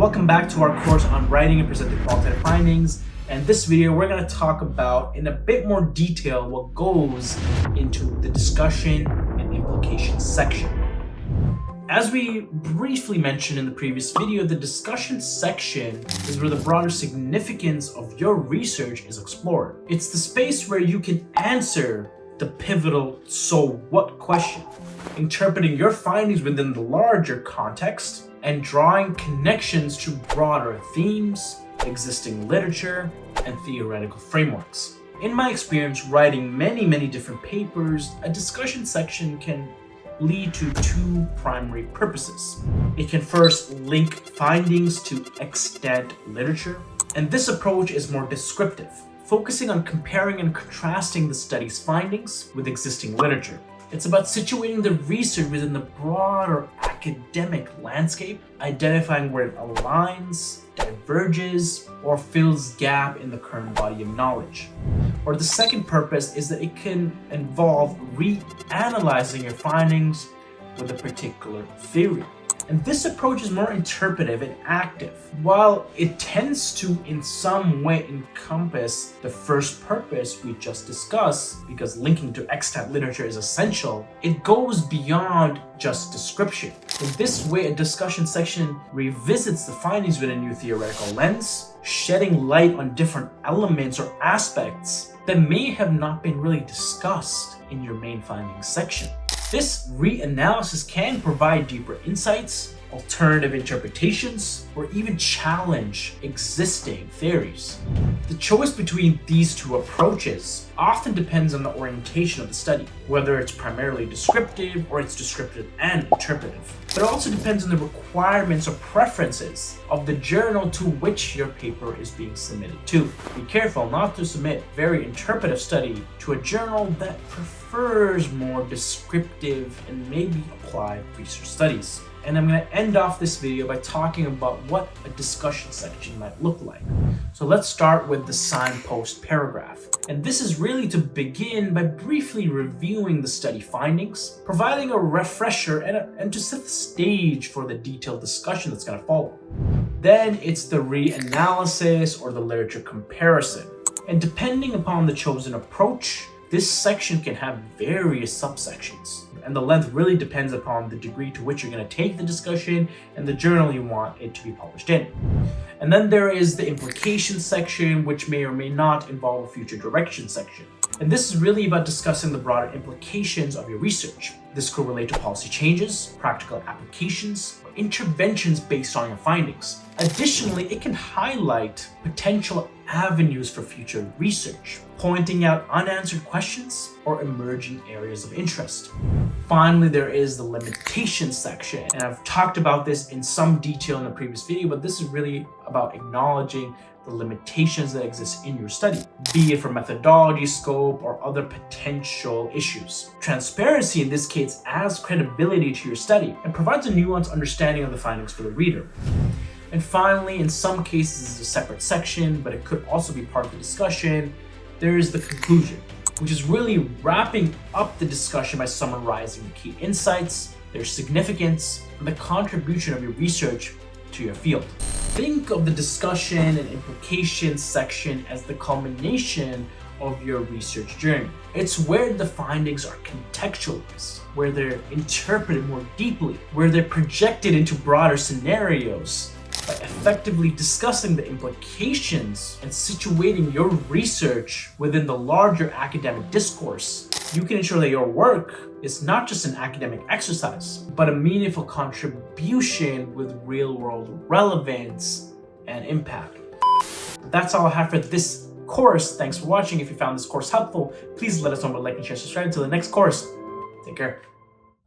Welcome back to our course on writing and presenting qualitative findings. And this video, we're going to talk about in a bit more detail what goes into the discussion and implications section. As we briefly mentioned in the previous video, the discussion section is where the broader significance of your research is explored. It's the space where you can answer the pivotal "so what" question, interpreting your findings within the larger context and drawing connections to broader themes, existing literature, and theoretical frameworks. In my experience writing many different papers, a discussion section can lead to two primary purposes. It can first link findings to extant literature, and this approach is more descriptive, focusing on comparing and contrasting the study's findings with existing literature. It's about situating the research within the broader academic landscape, identifying where it aligns, diverges, or fills gap in the current body of knowledge. Or the second purpose is that it can involve reanalyzing your findings with a particular theory. And this approach is more interpretive and active. While it tends to in some way encompass the first purpose we just discussed, because linking to extant literature is essential, it goes beyond just description. In this way, a discussion section revisits the findings with a new theoretical lens, shedding light on different elements or aspects that may have not been really discussed in your main findings section. This reanalysis can provide deeper insights, alternative interpretations, or even challenge existing theories. The choice between these two approaches often depends on the orientation of the study, whether it's primarily descriptive or it's descriptive and interpretive. But it also depends on the requirements or preferences of the journal to which your paper is being submitted to. Be careful not to submit very interpretive study to a journal that prefers more descriptive and maybe applied research studies. And I'm going to end off this video by talking about what a discussion section might look like. So let's start with the signpost paragraph. And this is really to begin by briefly reviewing the study findings, providing a refresher and to set the stage for the detailed discussion that's going to follow. Then it's the reanalysis or the literature comparison. And depending upon the chosen approach, this section can have various subsections, and the length really depends upon the degree to which you're going to take the discussion and the journal you want it to be published in. And then there is the implications section, which may or may not involve a future direction section. And this is really about discussing the broader implications of your research. This could relate to policy changes, practical applications, or interventions based on your findings. Additionally, it can highlight potential avenues for future research, pointing out unanswered questions or emerging areas of interest. Finally, there is the limitations section, and I've talked about this in some detail in the previous video, but this is really about acknowledging the limitations that exist in your study, be it for methodology, scope, or other potential issues. Transparency in this case adds credibility to your study and provides a nuanced understanding of the findings for the reader. And finally, in some cases, it's a separate section, but it could also be part of the discussion. There is the conclusion, which is really wrapping up the discussion by summarizing the key insights, their significance, and the contribution of your research to your field. Think of the discussion and implications section as the culmination of your research journey. It's where the findings are contextualized, where they're interpreted more deeply, where they're projected into broader scenarios. By effectively discussing the implications and situating your research within the larger academic discourse, you can ensure that your work is not just an academic exercise, but a meaningful contribution with real-world relevance and impact. That's all I have for this course. Thanks for watching. If you found this course helpful, please let us know by liking, share, subscribe. Until the next course, take care.